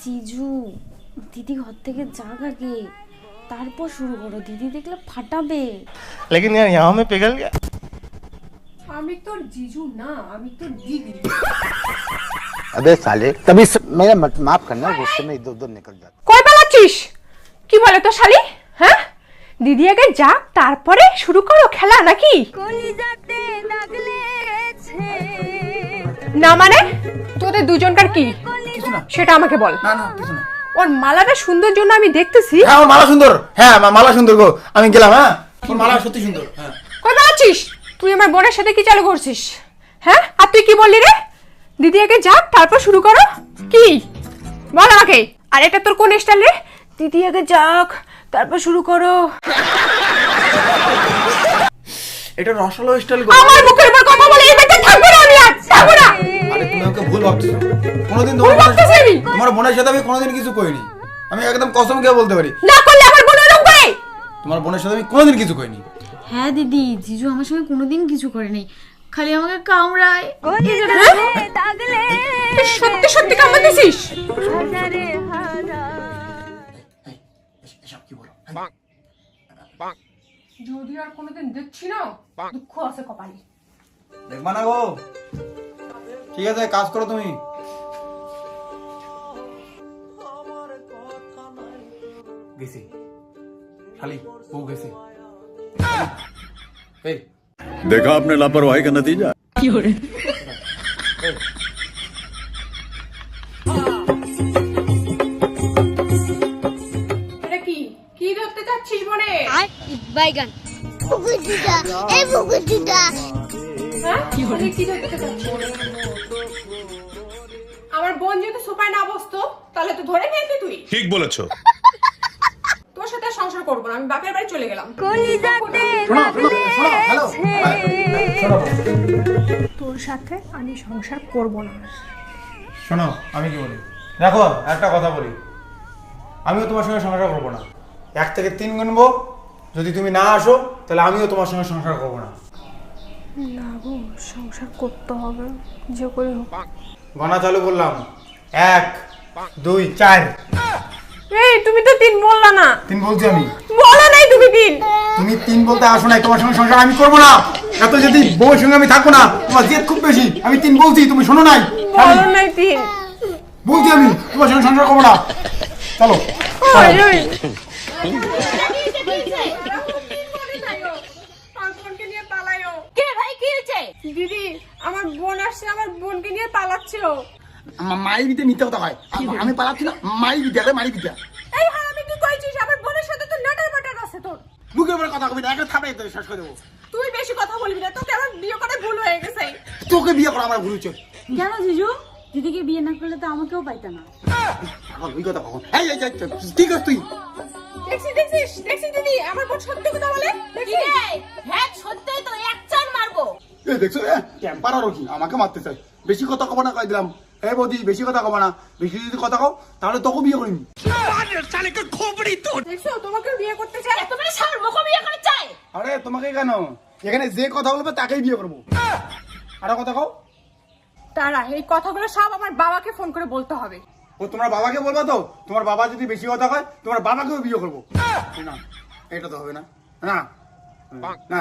জিজু দিদি ঘর থেকে যাক আগে, তারপর শুরু করো। দিদি দেখলে ফাটাবে। लेकिन यार यहाँ में पिघल गया। আমি তোর জিজু না, আমি তোর দিদি। अबे साले तभी मेरा माफ करना, गुस्से में इधर उधर निकल जाता। কই পালাচ্ছিস? কি বলে তো শালি? হ্যাঁ, দিদি আগে যাক তারপরে শুরু করো খেলা নাকি? না মানে তোদের দুজনকার কি? কিছু না, সেটা আমাকে বল। না না কিছু না। ওর মালাটা সুন্দর জন্য আমি দেখতেছি। হ্যাঁ আমার মালা সুন্দর, হ্যাঁ আমার মালা সুন্দর গো, আমি গেলাম। হ্যাঁ তোর মালা সত্যি সুন্দর। হ্যাঁ কই পালাচ্ছিস? তুই আমার বোনের সাথে কি চালু করছিস? হ্যাঁ, আর তুই কি বললি রে? দিদি আগে যাক তারপর শুরু করো কি? বল আমাকে। আর এটা তোর কোন স্টাইল রে? দিদি আগে যাক তারপর শুরু করো। এটা রসালো স্টাইল গো। আমার মুখের উপর কথা বলে এই বেটা থাকবো না, আমি আর থাকবো না। আরে তুমি আমাকে ভুল ভাবছো। কোনোদিন ভুল ভাবতেছি আমি? তোমার বোনের সাথে আমি কোনোদিন কিছু করিনি। আমি একদম কসম খেয়ে বলতে পারি, না করলে আমার বোন এরকম করে। তোমার বোনের সাথে আমি কোনোদিন কিছু করিনি। হ্যাঁ দিদি, জিজু আমার সঙ্গে কোনোদিন কিছু করেনি, খালি আমাকে কামড়ায়। তুই সত্যি সত্যি কামড়াতেছিস? এসব কি বলো? যদি আর কোনোদিন দেখছি না, দুঃখ আছে কপালে। দেখবা না গো। ঠিক আছে কাজ করো তুমি। গেছি খালি বউ গেছি। এই देखा आपने लापरवाही का नतीजा। এটা কি কি ধরতে যাচ্ছিস বনে? বাইগান বুকুটিটা এই বুকুটিটা হ্যাঁ কি ধরতে যাচ্ছিস? আমার বোন যদি সোফায় না বসতো তাহলে তো ধরে নিয়ে তুই। ठीक बोलेছো। তোর সাথে আর সংসার করবো না, আমি বাপের বাড়ি চলে গেলাম। হ্যালো তোর সাথে আমি সংসার করব না। শোনো আমি কি বলি, দেখো একটা কথা বলি, আমিও তোমার সঙ্গে সংসার করবো না। 1 থেকে 3 গুনবো, যদি তুমি না আসো তাহলে আমিও তোমার সঙ্গে সংসার করবো না। না গো, সংসার করতে হবে যে করে হোক। গণা চালু করলাম, 1 2 4। এই তুমি তো 3 বললা না। 3 বলছি আমি। বলা নাই তুমি 3। তুমি 3 বলতে আসো নাই, তোমার সঙ্গে সংসার আমি করবো না। এত যদি বউয়ের সঙ্গে আমি থাকবো না, তোমার জেদ খুব বেশি। আমি 3 বলছি, তুমি শোনো নাই। বলা নাই 3। বলছি আমি তোমার সঙ্গে সংসার করবো না। চলো ওই ওই কে ভাই কি হয়েছে? দিদি, আমার বোন আসছে, আমার বোনকে নিয়ে পালাচ্ছিল। মাই বিতে মিথ্যা কথা হয়। আমি পালাচ্ছি না, মাই বিতে আরে মাই বিতে। এই হ্যাঁ আমি কি কইছিস? আমার বোনের সাথে তো নাটার মাটার আছে তোর। মুখের উপরে কথা কবি না, একটা থাপড়ে তো শেষ করে দেবো। তুই বেশি কথা বলবি না, তোকে আমার বিয়ে করে ভুল হয়ে গেছে। তোকে বিয়ে করা আমার ভুল হচ্ছে। কেন জিজু? দিদিকে বিয়ে না করলে তো আমাকেও পাইতা না। পাগল ওই কথা কখন? এই এই ঠিক আছে তুই। দেখছিস দিদি, আমার বোন সত্যি কথা বলে। কি রে? হ্যাঁ সত্যিই তো এক চান মারবো। এই দেখছো টেম্পার আর কি আমাকে মারতে চাই। বেশি কথা কব না কই দিলাম। এই বৌদি বেশি কথা কব না, বেশি যদি কথা কও তাহলে তোকে বিয়ে করিনি। দেখছো তোমাকে বিয়ে করতে চাই। এত বড় সার মুখ বিয়ে করে চাই। আরে তোমাকে কেন, এখানে যে কথা বলবে তাকেই বিয়ে করবো। আর কথা কও। তারা এই কথাগুলো সব আমার বাবাকে ফোন করে বলতে হবে। ও তোমার বাবাকে বলবা তো, তোমার বাবা যদি বেশি কথা কয় তোমার বাবাকেও বিয়ে করবো। না এটা তো হবে না। না না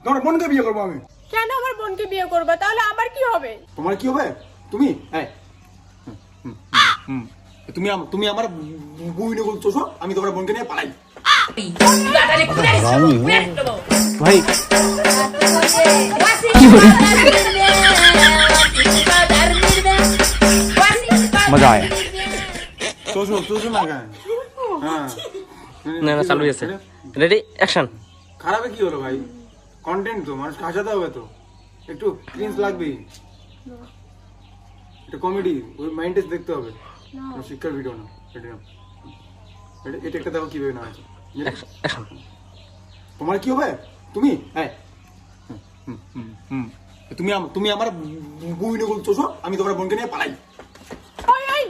তোমার বোনকে বিয়ে করবো আমি। কেন আমার বোনকে বিয়ে করবে? তাহলে আমার কি হবে? তোমার কি হবে? তুমি তুমি আমার বউনে বলছো, আমি তোমার বোনকে নিয়ে পালাই। भाई मजा आया। চোষো না কেন? হ্যাঁ না না চালু আছে। Ready action. খারাপে কি হলো ভাই? কন্টেন্ট তো মানুষ হাসাতে হবে তো, একটু ক্রিঞ্জ লাগবেই। এটা কমেডি, ওই মাইন্ডেস দেখতে হবে, শিক্ষার ভিডিও না। এটা একটা দেখো কিভাবে না আছে। অ্যাকশন। তোমার কি হবে? তুমি তুমি আমার বউনে বলছো, আমি তোমার বোনকে নিয়ে পালাই। ওই ওই